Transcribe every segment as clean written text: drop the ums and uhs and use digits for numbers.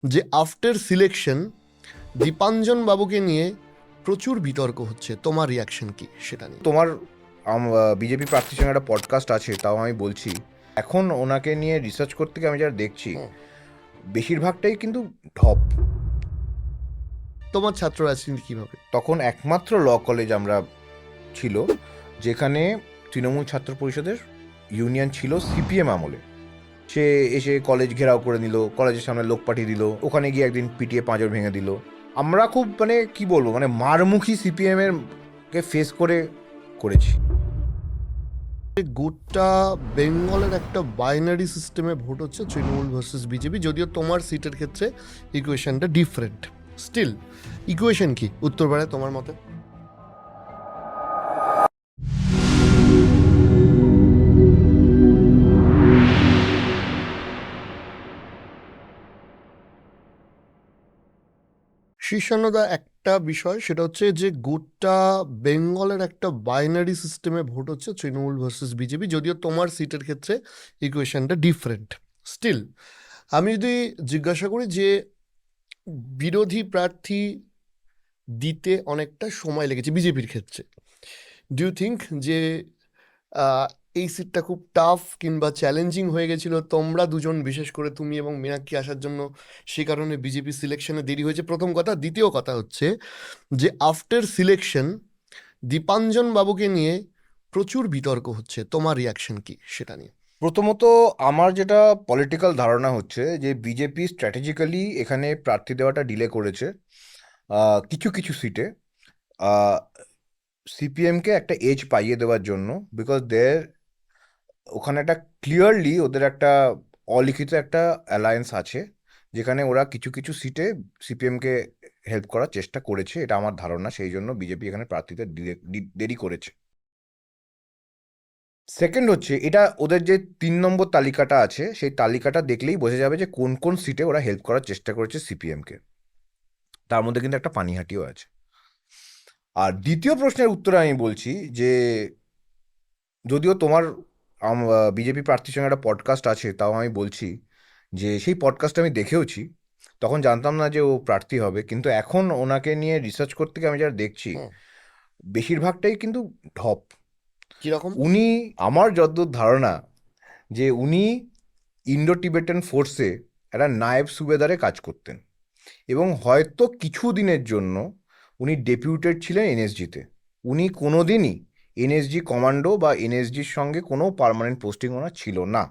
যে after selection Dipanjan বাবুকে নিয়ে প্রচুর বিতর্ক হচ্ছে, তোমার রিয়াকশন কি সেটা নিয়ে? তোমার বিজেপি প্রার্থীর সঙ্গে একটা পডকাস্ট আছে, তাও আমি বলছি এখন ওনাকে নিয়ে রিসার্চ করতে গিয়ে আমি যারা দেখছি বেশিরভাগটাই কিন্তু ঢপ। তোমার ছাত্র রাজনীতি কিভাবে? তখন একমাত্র ল কলেজ আমরা ছিল যেখানে তৃণমূল ছাত্র পরিষদের ইউনিয়ন ছিল সিপিএম আমলে। সে এসে কলেজ ঘেরাও করে নিল, কলেজের সামনে লোক পাঠিয়ে দিল, ওখানে গিয়ে একদিন পিটিয়ে পাঁজর ভেঙে দিল। আমরা খুব কি বলবো, মারমুখী সিপিএমের কে ফেস করে করেছি। গোটা বেঙ্গলের একটা বাইনারি সিস্টেমে ভোট হচ্ছে, তৃণমূল ভার্সেস বিজেপি, যদিও তোমার সিটের ক্ষেত্রে ইকুয়েশনটা ডিফারেন্ট। স্টিল ইকুয়েশন কি উত্তরপাড়ায় তোমার মতে? শীর্ষান্নদা, একটা বিষয় সেটা হচ্ছে যে গোটা বেঙ্গলের একটা বাইনারি সিস্টেমে ভোট হচ্ছে, তৃণমূল ভার্সেস বিজেপি, যদিও তোমার সিটের ক্ষেত্রে ইকুয়েশনটা ডিফারেন্ট। স্টিল আমি যদি জিজ্ঞাসা করি যে বিরোধী প্রার্থী দিতে অনেকটা সময় লেগেছে বিজেপির ক্ষেত্রে, ডু ইউ থিঙ্ক যে আহ, এই সিটটা খুব টাফ কিংবা চ্যালেঞ্জিং হয়ে গেছিল তোমরা দুজন, বিশেষ করে তুমি এবং মীনাক্ষী আসার জন্য, সে কারণে বিজেপি সিলেকশনে দেরি হয়েছে? প্রথম কথা। দ্বিতীয় কথা হচ্ছে যে আফটার সিলেকশন দীপাঞ্জন বাবুকে নিয়ে প্রচুর বিতর্ক হচ্ছে, তোমার রিয়াকশন কি সেটা নিয়ে? প্রথমত, আমার যেটা পলিটিক্যাল ধারণা হচ্ছে যে বিজেপি স্ট্র্যাটেজিক্যালি এখানে প্রার্থী দেওয়াটা ডিলে করেছে কিছু কিছু সিটে সিপিএমকে একটা এজ পাইয়ে দেওয়ার জন্য। বিকজ ওখানে একটা ক্লিয়ারলি ওদের একটা অলিখিত একটা অ্যালায়েন্স আছে, যেখানে ওরা কিছু কিছু সিটে সিপিএমকে হেল্প করার চেষ্টা করেছে, এটা আমার ধারণা। সেই জন্য বিজেপি এখানে প্রার্থীদের দেরি করেছে। সেকেন্ড হচ্ছে, এটা ওদের যে 3 নম্বর তালিকাটা আছে, সেই তালিকাটা দেখলেই বোঝা যাবে যে কোন কোন সিটে ওরা হেল্প করার চেষ্টা করেছে সিপিএমকে। তার মধ্যে কিন্তু একটা পানিহাটিও আছে। আর দ্বিতীয় প্রশ্নের উত্তরে আমি বলছি যে যদিও তোমার বিজেপি প্রার্থীর সঙ্গে একটা পডকাস্ট আছে, তাও আমি বলছি যে সেই পডকাস্টটা আমি দেখেওছি। তখন জানতাম না যে ও প্রার্থী হবে, কিন্তু এখন ওনাকে নিয়ে রিসার্চ করতে গিয়ে আমি যারা দেখছি বেশিরভাগটাই কিন্তু ঢপ। কিরকম? উনি, আমার যতদূর ধারণা, যে উনি ইন্ডো টিবেটান ফোর্সে একটা নায়েব সুবেদারে কাজ করতেন, এবং হয়তো কিছু দিনের জন্য উনি ডেপুটেড ছিলেন এনএসজিতে। উনি কোনোদিনই এনএসজি কমান্ডো বা এনএসজির সঙ্গে কোনো পার্মানেন্ট পোস্টিং ওনার ছিল না।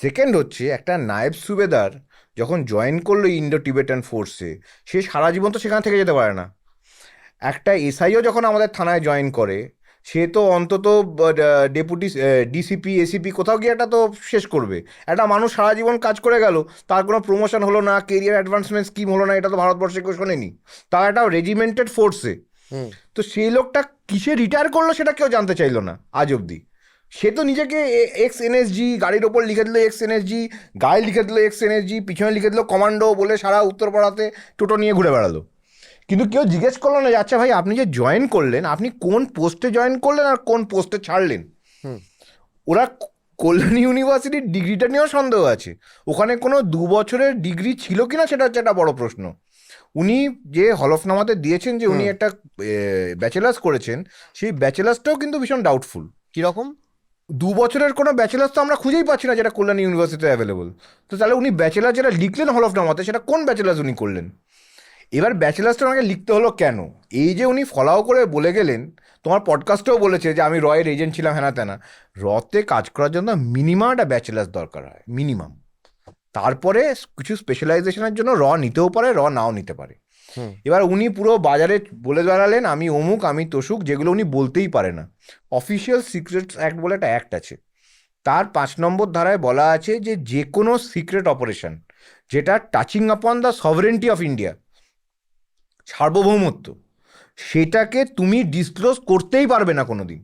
সেকেন্ড হচ্ছে, একটা নায়েব সুবেদার যখন জয়েন করলো ইন্ডো টিবেটান ফোর্সে, সে সারা জীবন তো সেখানে থেকে যেতে পারে না। একটা এসআইও যখন আমাদের থানায় জয়েন করে, সে তো অন্তত ডেপুটি ডিসিপি এসিপি কোথাও গিয়ে একটা তো শেষ করবে। একটা মানুষ সারা জীবন কাজ করে গেল, তার কোনো প্রমোশন হলো না, কেরিয়ার অ্যাডভান্সমেন্ট স্কিম হলো না, এটা তো ভারতবর্ষে কেউ শোনেনি। তার একটা রেজিমেন্টেড ফোর্সে। তো সেই লোকটা কিসে রিটায়ার করলো সেটা কেউ জানতে চাইলো না আজ অবধি। সে তো নিজেকে এক্স এনএসজি, গাড়ির ওপর লিখে দিল এক্স এনএসজি, গায়ে লিখে দিল এক্স এনএসজি, পিছনে লিখে দিল কমান্ডো বলে সারা উত্তরপাড়াতে টোটো নিয়ে ঘুরে বেড়ালো। কিন্তু কেউ জিজ্ঞেস করলো না যে আচ্ছা ভাই, আপনি যে জয়েন করলেন, আপনি কোন পোস্টে জয়েন করলেন আর কোন পোস্টে ছাড়লেন। ওরা কল্যাণী ইউনিভার্সিটির ডিগ্রিটা নিয়েও সন্দেহ আছে, ওখানে কোনো 2 বছরের ডিগ্রি ছিল কিনা সেটা হচ্ছে একটা বড় প্রশ্ন। উনি যে হলফনামাতে দিয়েছেন যে উনি একটা ব্যাচেলার্স করেছেন, সেই ব্যাচেলার্সটাও কিন্তু ভীষণ ডাউটফুল। কিরকম? 2 বছরের কোনো ব্যাচেলার্স তো আমরা খুঁজেই পাচ্ছি না যেটা কল্যাণী ইউনিভার্সিটিতে অ্যাভেলেবল। তো তাহলে উনি ব্যাচেলার যেটা লিখলেন হলফনামাতে, সেটা কোন ব্যাচেলার্স উনি করলেন? এবার ব্যাচেলার্সটা ওনাকে লিখতে হলো কেন? এই যে উনি ফলাও করে বলে গেলেন, তোমার পডকাস্টেও বলেছে যে আমি রয়ের এজেন্ট ছিলাম, হ্যানা তেনা। রতে কাজ করার জন্য মিনিমাম একটা ব্যাচেলার্স দরকার হয়, মিনিমাম। তারপরে কিছু স্পেশালাইজেশনের জন্য নিতেও পারে, নাও নিতে পারে। এবার উনি পুরো বাজারে বলে বেড়ালেন আমি অমুক, আমি তসুক, যেগুলো উনি বলতেই পারে না। অফিসিয়াল সিক্রেটস অ্যাক্ট বলে একটা অ্যাক্ট আছে, তার 5 নম্বর ধারায় বলা আছে যে যে কোনো সিক্রেট অপারেশন যেটা touching upon the sovereignty of India, সার্বভৌমত্ব, সেটাকে তুমি ডিসক্লোজ করতেই পারবে না কোনো দিন।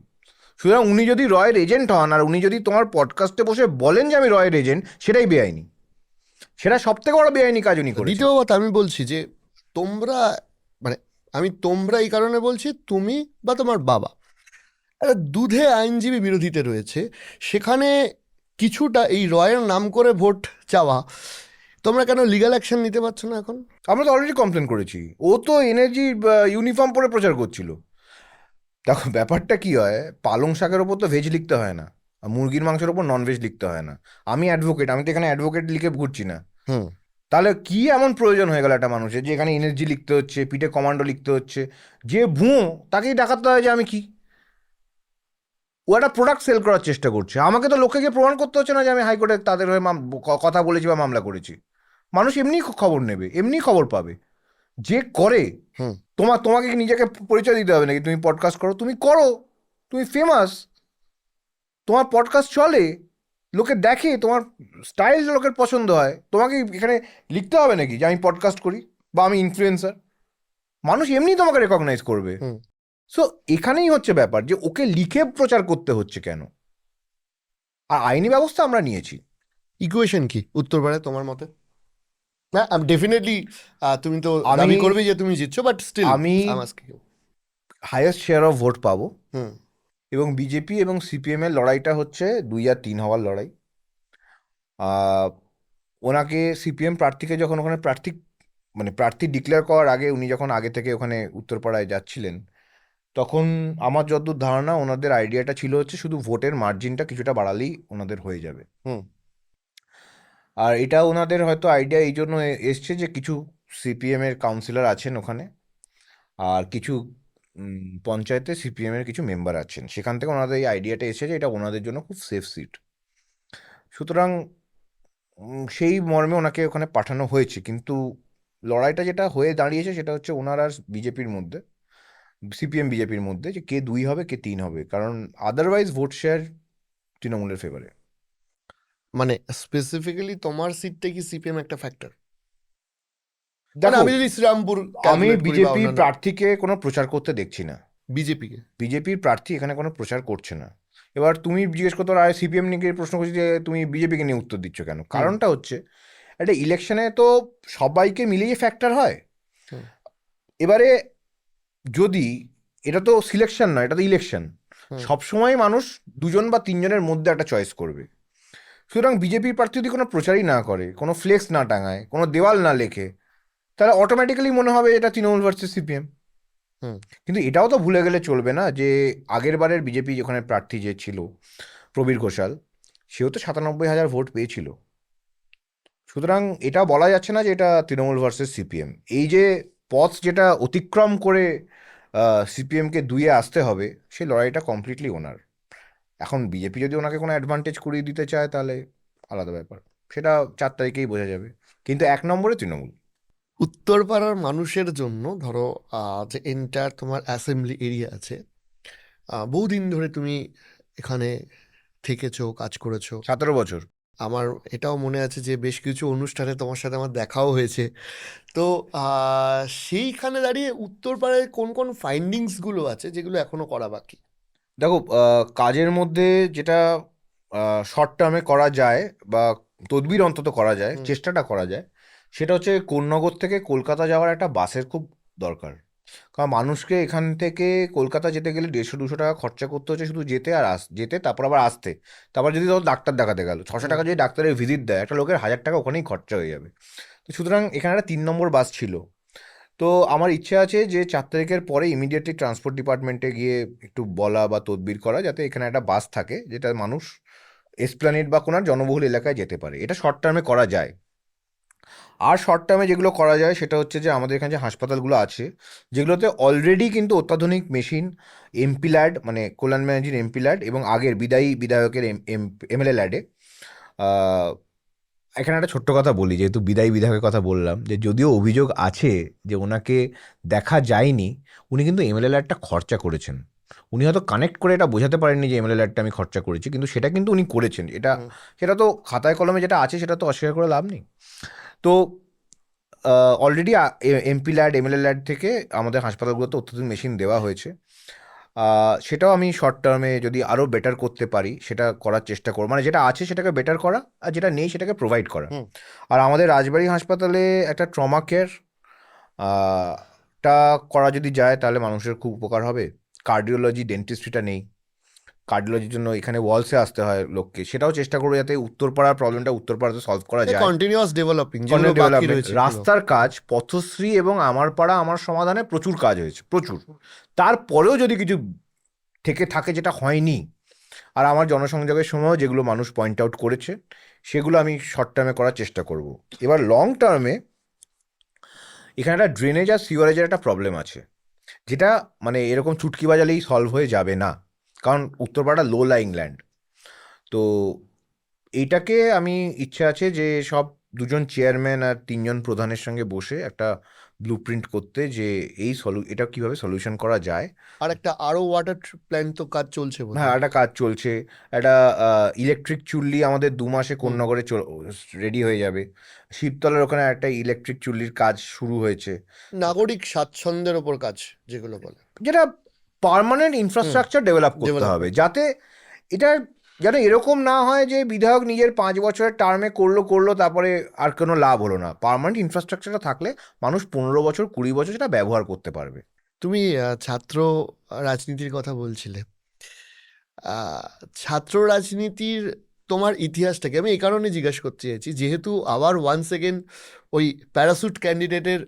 সুতরাং উনি যদি রয়ের এজেন্ট হন, আর উনি যদি তোমার পডকাস্টে বসে বলেন যে আমি রয়ের এজেন্ট, সেটাই বেআইনি। সেটা সব থেকে বড় বেআইনি কাজ উনি করেছেন। দ্বিতীয় কথা, আমি বলছি যে তোমরা, মানে আমি তোমরা এই কারণে বলছি, তুমি বা তোমার বাবা একটা দুধে আইনজীবী বিরোধীতে রয়েছে, সেখানে কিছুটা এই রয়ের নাম করে ভোট চাওয়া তোমরা কেন লিগ্যাল অ্যাকশন নিতে পারছো না এখন? আমরা তো অলরেডি কমপ্লেন করেছি। ও তো এনার্জি ইউনিফর্ম পরে প্রচার করছিল। দেখো ব্যাপারটা কি হয়, পালং শাকের ওপর তো ভেজ লিখতে হয় না, আর মুরগির মাংসের ওপর নন ভেজ লিখতে হয় না। আমি অ্যাডভোকেট, আমি তো এখানে অ্যাডভোকেট লিখে ঘুরছি না। হুম। তাহলে কি এমন প্রয়োজন হয়ে গেল একটা মানুষের যে এখানে এনার্জি লিখতে হচ্ছে, পিঠে কমান্ডো লিখতে হচ্ছে? যে ভুয়ো তাকেই দেখাতে হয় যে আমি কি। ও একটা প্রোডাক্ট সেল করার চেষ্টা করছে। আমাকে তো লোককে গিয়ে প্রমাণ করতে হচ্ছে না যে আমি হাইকোর্টে তাদের হয়ে কথা বলেছি বা মামলা করেছি। মানুষ এমনিই খবর নেবে, এমনিই খবর পাবে। যে করে, হুম। তোমাকে কি নিজেকে পরিচয় দিতে হবে নাকি? তুমি পডকাস্ট করো, তুমি করো, তুমি ফেমাস, তোমার পডকাস্ট চলে, লোকে দেখে, তোমার স্টাইল লোকের পছন্দ হয়, তোমাকে এখানে লিখতে হবে নাকি যে আমি পডকাস্ট করি বা আমি ইনফ্লুয়েন্সার? মানুষ এমনি তোমাকে রেকগনাইজ করবে। হুম। সো এখানেই হচ্ছে ব্যাপার যে ওকে লিখে প্রচার করতে হচ্ছে কেন। আর আইনি ব্যবস্থা আমরা নিয়েছি। ইকুয়েশন কি উত্তরপাড়ায় তোমার মতে? না, ডেফিনেটলি তুমি তো আমি দাবি করবে যে তুমি জিতছো, বাট স্টিল আমি I am asking you. Highest share of vote পাবো, হুম। এবং বিজেপি এবং সিপিএম এর লড়াইটা হচ্ছে 2 আর 3 হওয়ার লড়াই। আহ, ওনাকে সিপিএম প্রার্থীকে যখন ওখানে প্রার্থী ডিক্লেয়ার করার আগে, উনি যখন আগে থেকে ওখানে উত্তরপাড়ায় যাচ্ছিলেন, তখন আমার যতদূর ধারণা ওনাদের আইডিয়াটা ছিল হচ্ছে শুধু ভোটের মার্জিনটা কিছুটা বাড়ালেই ওনাদের হয়ে যাবে। হুম। আর এটা ওনাদের হয়তো আইডিয়া এই জন্য এসছে যে কিছু সিপিএম এর কাউন্সিলর আছেন ওখানে, আর কিছু পঞ্চায়েতে সিপিএম এর কিছু মেম্বার আছেন, সেখান থেকে ওনাদের এই আইডিয়াটা এসেছে যে এটা ওনাদের জন্য খুব সেফ সিট। সুতরাং সেই মর্মে ওনাকে ওখানে পাঠানো হয়েছে। কিন্তু লড়াইটা যেটা হয়ে দাঁড়িয়েছে সেটা হচ্ছে ওনার আর বিজেপির মধ্যে, সিপিএম বিজেপির মধ্যে, যে কে 2 হবে কে 3 হবে, কারণ আদারওয়াইজ ভোট শেয়ার তৃণমূলের ফেভারে। মানে স্পেসিফিক্যালি তোমার সিটটা কি সিপিএম একটা ফ্যাক্টর? মানে দেখো, আমি যদি শ্রীরামপুর আমি ক্যালকুলেট করি বা বিজেপি অন্যান্য প্রার্থীকে কোনো প্রচার করতে দেখছি না। বিজেপিকে। বিজেপির প্রার্থী এখানে কোনো প্রচার করছে না। এবার তুমি জিজ্ঞেস করতে আর সিপিএম নিয়ে প্রশ্ন করছি যে তুমি বিজেপিকে নিয়ে উত্তর দিচ্ছ কেন? হুম। কারণটা হচ্ছে একটা ইলেকশনে তো সবাইকে মিলিয়ে ফ্যাক্টর হয়। হুম। এবারে যদি, এটা তো সিলেকশন নয়, এটা তো ইলেকশন। হুম। সবসময় মানুষ 2জন বা 3জনের মধ্যে একটা চয়েস করবে। সুতরাং বিজেপির প্রার্থী যদি কোনো প্রচারই না করে, কোনো ফ্লেক্স না টাঙায়, কোনো দেওয়াল না লেখে, তাহলে অটোমেটিক্যালি মনে হবে এটা তৃণমূল ভার্সেস সিপিএম। হুম। কিন্তু এটাও তো ভুলে গেলে চলবে না যে আগের বারের বিজেপি যেখানে প্রার্থী যে ছিল প্রবীর ঘোষাল, সেও তো 97,000 ভোট পেয়েছিল। সুতরাং এটা বলা যাচ্ছে না যে এটা তৃণমূল ভার্সেস সিপিএম। এই যে পথ যেটা অতিক্রম করে সিপিএমকে 2-এ আসতে হবে, সেই লড়াইটা কমপ্লিটলি ওনার। এখন বিজেপি যদি ওনাকে কোনো অ্যাডভান্টেজ করিয়ে দিতে চায় তাহলে আলাদা ব্যাপার, সেটা 4 তারিখেই বোঝা যাবে। কিন্তু 1 নম্বরে তৃণমূল। উত্তরপাড়ার মানুষের জন্য ধরো যে এন্টার তোমার অ্যাসেম্বলি এরিয়া আছে, বহুদিন ধরে তুমি এখানে থেকেছো, কাজ করেছো। 17 বছর। আমার এটাও মনে আছে যে বেশ কিছু অনুষ্ঠানে তোমার সাথে আমার দেখাও হয়েছে। তো সেইখানে দাঁড়িয়ে উত্তরপাড়ায় কোন কোন ফাইন্ডিংসগুলো আছে যেগুলো এখনো করা বাকি? দেখো, কাজের মধ্যে যেটা শর্ট টার্মে করা যায় বা তদবির অন্তত করা যায়, হুম। চেষ্টাটা করা যায়, সেটা হচ্ছে কোন্নগর থেকে কলকাতা যাওয়ার একটা বাসের খুব দরকার। কারণ মানুষকে এখান থেকে কলকাতা যেতে গেলে 150-200 টাকা খরচা করতে হচ্ছে শুধু যেতে, আর যেতে, তারপর আবার আসতে। তারপর যদি ধরো ডাক্তার দেখাতে গেল 600 হুম। টাকা যদি ডাক্তারের ভিজিট দেয়, একটা লোকের 1000 টাকা ওখানেই খরচা হয়ে যাবে। তো সুতরাং এখানে একটা 3 নম্বর বাস ছিল। তো আমার ইচ্ছে আছে যে 4 তারিখের পরে ইমিডিয়েটলি ট্রান্সপোর্ট ডিপার্টমেন্টে গিয়ে একটু বলা বা তদবির করা, যাতে এখানে একটা বাস থাকে যেটা মানুষ এসপ্ল্যানেড বা কোনো জনবহুল এলাকায় যেতে পারে। এটা শর্ট টার্মে করা যায়। আর শর্ট টার্মে যেগুলো করা যায় সেটা হচ্ছে যে আমাদের এখানে যে হাসপাতালগুলো আছে, যেগুলোতে অলরেডি কিন্তু অত্যাধুনিক মেশিন, এমপি ল্যাড মানে কল্যাণ ব্যানার্জির এমপি ল্যাড এবং আগের বিদায়ী বিধায়কের এমএলএ ল্যাডে। এখানে একটা ছোট্ট কথা বলি, যেহেতু বিদায়ী বিধায়কের কথা বললাম, যে যদিও অভিযোগ আছে যে ওনাকে দেখা যায়নি, উনি কিন্তু এমএলএ ল্যাডটা খরচা করেছেন। উনি হয়তো কানেক্ট করে এটা বোঝাতে পারেননি যে এমএলএ ল্যাডটা আমি খরচা করেছি, কিন্তু সেটা কিন্তু উনি করেছেন। এটা, হুম। সেটা তো খাতায় কলমে যেটা আছে সেটা তো অস্বীকার করে লাভ নেই। তো already MP lad MLA lad থেকে আমাদের হাসপাতালগুলোতে অত্যাধুনিক মেশিন দেওয়া হয়েছে। সেটাও আমি শর্ট টার্মে যদি আরও বেটার করতে পারি সেটা করার চেষ্টা করব, মানে যেটা আছে সেটাকে বেটার করা, আর যেটা নেই সেটাকে প্রোভাইড করা। হুম। আর আমাদের রাজবাড়ী হাসপাতালে একটা ট্রমা কেয়ার টা করা যদি যায় তাহলে মানুষের খুব উপকার হবে। কার্ডিওলজি ডেন্টিস্ট্রিটা নেই, কার্ডিওলজির জন্য এখানে ওয়ালসে আসতে হয় লোককে, সেটাও চেষ্টা করবো যাতে উত্তরপাড়ার প্রবলেমটা উত্তরপাড়াতে সলভ করা যায়। কন্টিনিউয়াস ডেভেলপিং যেগুলো কন্টেন্ট বাকি ডেভেলপমেন্ট, রয়েছে এগুলো। রাস্তার কাজ, পথশ্রী এবং আমার পাড়া আমার সমাধানে প্রচুর কাজ হয়েছে, প্রচুর। তারপরেও যদি কিছু থেকে থাকে যেটা হয়নি, আর আমার জনসংযোগের সময়ও যেগুলো মানুষ পয়েন্ট আউট করেছে, সেগুলো আমি শর্ট টার্মে করার চেষ্টা করব। এবার লং টার্মে এখানে একটা ড্রেনেজ আর সিওয়ারেজের একটা প্রবলেম আছে, যেটা মানে এরকম চুটকি বাজালেই সলভ হয়ে যাবে না, কারণ উত্তরপাড়া লো লাইং ল্যান্ড। তো এইটাকে আমি ইচ্ছে আছে যে সব দুজন চেয়ারম্যান আর তিনজন প্রধানের সঙ্গে বসে একটা ব্লু প্রিন্ট করতে, যে এটা কিভাবে সলিউশন করা যায়। আর একটা আরো ওয়াটার প্ল্যান্ট তো কাজ চলছে হ্যাঁ, বোধহয়। একটা কাজ চলছে, একটা ইলেকট্রিক চুল্লি আমাদের 2 মাসে হুম। কোন্নগরে রেডি হয়ে যাবে। শিবতলার ওখানে একটা ইলেকট্রিক চুল্লির কাজ শুরু হয়েছে, নাগরিক স্বাচ্ছন্দ্যের ওপর কাজ যেগুলো বলে। যেটা পার্মানেন্ট ইনফ্রাস্ট্রাকচার ডেভেলপ করতে হবে, ডেভেলপমেন্ট। যাতে এটা যেন এরকম না হয় যে বিধায়ক নিজের 5 বছরের টার্মে করলো তারপরে আর কোনো লাভ হলো না। পার্মানেন্ট ইনফ্রাস্ট্রাকচারটা থাকলে মানুষ 15 বছর 20 বছর সেটা ব্যবহার করতে পারবে। তুমি ছাত্র রাজনীতির কথা বলছিলে। আহ, ছাত্র রাজনীতির তোমার ইতিহাসটাকে আমি এই কারণে জিজ্ঞাসা করতে চাইছি, যেহেতু আবার ওয়ান সেকেন্ড ওই প্যারাসুট ক্যান্ডিডেটের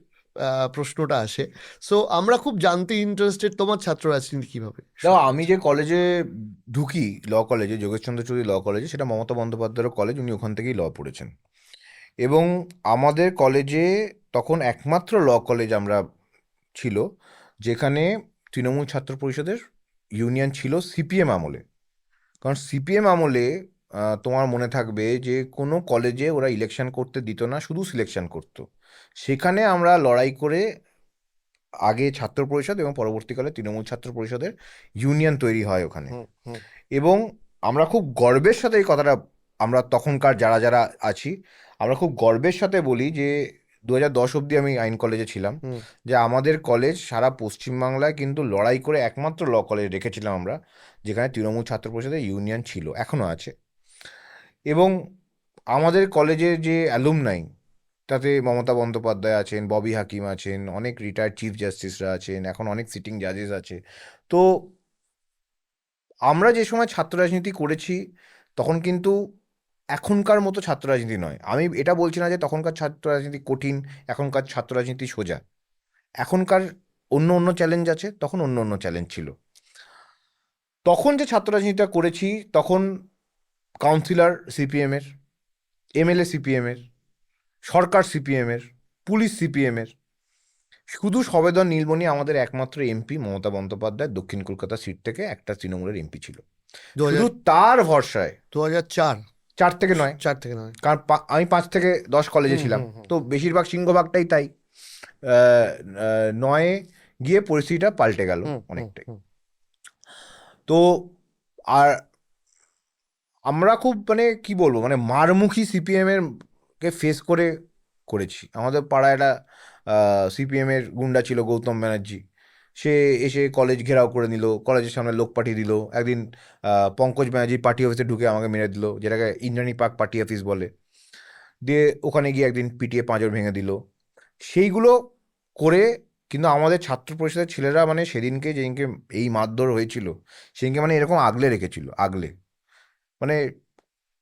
প্রশ্নটা আসে। সো আমরা খুব জানতে ইন্টারেস্টেড তোমার ছাত্র রাজনীতি কিভাবে দেখো, শুরু আমি হয়েছে। যে কলেজে ঢুকি, ল কলেজে, যোগেশচন্দ্র চৌধুরী ল কলেজে, সেটা মমতা বন্দ্যোপাধ্যায়ের কলেজ, উনি ওখান থেকেই ল পড়েছেন। এবং আমাদের কলেজে তখন একমাত্র ল কলেজ আমরা ছিল যেখানে তৃণমূল ছাত্র পরিষদের ইউনিয়ন ছিল সিপিএম আমলে। কারণ সিপিএম আমলে তোমার মনে থাকবে যে কোনো কলেজে ওরা ইলেকশন করতে দিত না, শুধু সিলেকশন করতো। সেখানে আমরা লড়াই করে আগে ছাত্র পরিষদ এবং পরবর্তীকালে তৃণমূল ছাত্র পরিষদের ইউনিয়ন তৈরি হয় ওখানে। হুম হুম। এবং আমরা খুব গর্বের সাথে এই কথাটা, আমরা তখনকার যারা যারা আছি, আমরা খুব গর্বের সাথে বলি যে 2010 অবধি আমি আইন কলেজে ছিলাম, হুম। যে আমাদের কলেজ সারা পশ্চিমবাংলায় কিন্তু লড়াই করে একমাত্র ল কলেজ রেখেছিলাম আমরা, যেখানে তৃণমূল ছাত্র পরিষদের ইউনিয়ন ছিল, এখনও আছে। এবং আমাদের কলেজের যে অ্যালুমনাই, তাতে মমতা বন্দ্যোপাধ্যায় আছেন, ববি হাকিম আছেন, অনেক রিটায়ার্ড চিফ জাস্টিসরা আছেন, এখন অনেক সিটিং জাজেস আছে। তো আমরা যে সময় ছাত্র রাজনীতি করেছি তখন কিন্তু এখনকার মতো ছাত্র রাজনীতি নয়। আমি এটা বলছি না যে তখনকার ছাত্র রাজনীতি কঠিন, এখনকার ছাত্র রাজনীতি সোজা। এখনকার অন্য অন্য চ্যালেঞ্জ আছে, তখন অন্য অন্য চ্যালেঞ্জ ছিল। তখন যে ছাত্র রাজনীতিটা করেছি, তখন কাউন্সিলর সিপিএমের, এমএলএ সিপিএমের, সরকার সিপিএমের, পুলিশ সিপিএমের, শুধু সবেদন নীলমণি আমাদের একমাত্র এমপি মমতা বন্দ্যোপাধ্যায় দক্ষিণ কলকাতা সিট থেকে একটা তৃণমূলের এমপি ছিল। শুধু 2000 তার ভরসায় 2004 4 থেকে 9, 4 থেকে নয়। কারণ আমি 5 থেকে 10 কলেজে হুম ছিলাম, হুম হুম। তো বেশিরভাগ সিংহভাগটাই তাই। 9-এ গিয়ে পরিস্থিতিটা পাল্টে গেল হুম হুম অনেকটাই। হুম। তো আর আমরা খুব মানে কি বলবো, মানে মারমুখী সিপিএমের কে ফেস করে করেছি। আমাদের পাড়ায় একটা সিপিএমের গুন্ডা ছিল, গৌতম ব্যানার্জি। সে এসে কলেজ ঘেরাও করে নিল, কলেজের সামনে লোক পাঠিয়ে দিল। একদিন পঙ্কজ ব্যানার্জি পার্টি অফিসে ঢুকে আমাকে মেরে দিল, যেটাকে ইন্দ্রাণী পার্ক পার্টি অফিস বলে। দিয়ে ওখানে গিয়ে একদিন পিটিয়ে পাঁজর ভেঙে দিল। সেইগুলো করে কিন্তু আমাদের ছাত্র পরিষদের ছেলেরা মানে সেদিনকে, যেদিনকে এই মারধর হয়েছিল, সেদিনকে মানে এরকম আগলে রেখেছিল, আগলে, মানে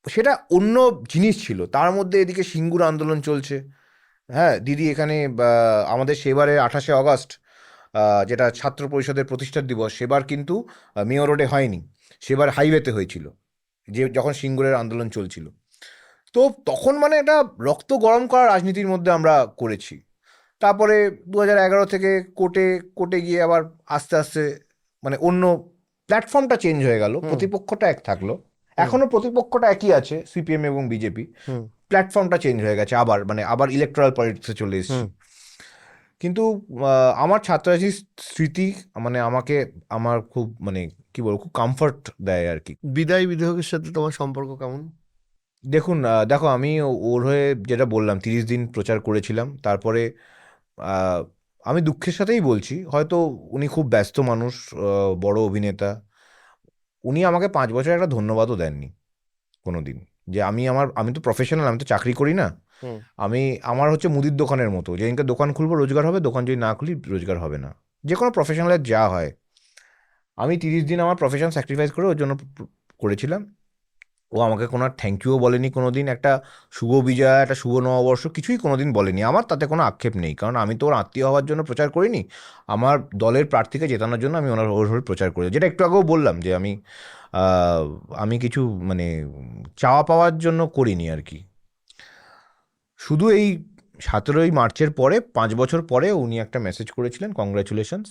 সেটা অন্য জিনিস ছিল। তার মধ্যে এদিকে সিঙ্গুর আন্দোলন চলছে। হ্যাঁ দিদি, এখানে আমাদের সেবারে 28শে অগাস্ট, যেটা ছাত্র পরিষদের প্রতিষ্ঠার দিবস, সেবার কিন্তু মেয়র রোডে হয়নি, সেবার হাইওয়েতে হয়েছিল, যে যখন সিঙ্গুরের আন্দোলন চলছিল। তো তখন মানে একটা রক্ত গরম করা রাজনীতির মধ্যে আমরা করেছি। তারপরে 2011 থেকে কোর্টে কোর্টে গিয়ে আবার আস্তে আস্তে মানে অন্য প্ল্যাটফর্মটা চেঞ্জ হয়ে গেল, হুম প্রতিপক্ষটা এক থাকলো, হুম এখনো প্রতিপক্ষটা একই আছে, সিপিএম এবং বিজেপি। হুম প্ল্যাটফর্মটা চেঞ্জ হয়ে গেছে, আবার মানে আবার ইলেকট্রাল পলিটিক্সে চলে এসেছি। হুম। কিন্তু আমার ছাত্ররাজনীতির স্মৃতি মানে আমাকে, আমার খুব মানে কি বলবো, খুব কমফর্ট দেয় আর কি। বিদায় বিধায়কের সাথে তোমার সম্পর্ক কেমন? দেখুন, দেখো আমি ওর হয়ে যেটা বললাম 30 দিন প্রচার করেছিলাম। তারপরে আহ, আমি দুঃখের সাথেই বলছি, হয়তো উনি খুব ব্যস্ত মানুষ, বড় অভিনেতা, উনি আমাকে 5 বছর একটা ধন্যবাদও দেননি কোনো দিন। যে আমি তো প্রফেশনাল, আমি তো চাকরি করি না। হুম। আমার হচ্ছে মুদির দোকানের মতো, যেদিনকে দোকান খুলবো রোজগার হবে, দোকান যদি না খুলি রোজগার হবে না, যে কোনো প্রফেশনালের যা হয়। আমি 30 দিন আমার প্রফেশন স্যাক্রিফাইস করে ওর জন্য করেছিলাম। ও আমাকে কোনো থ্যাংক ইউও বলেনি কোনো দিন, একটা শুভ বিজয়া, একটা শুভ নববর্ষ কিছুই কোনো দিন বলেনি। আমার তাতে কোনো আক্ষেপ নেই, কারণ আমি তো ওর আত্মীয় হওয়ার জন্য প্রচার করিনি, আমার দলের প্রার্থীকে জেতানোর জন্য আমি ওর হয়ে প্রচার করি, যেটা একটু আগেও বললাম যে আমি কিছু মানে চাওয়া পাওয়ার জন্য করিনি আর কি। শুধু এই 17ই মার্চের পরে 5 বছর পরে উনি একটা মেসেজ করেছিলেন, কংগ্রাচুলেশনস,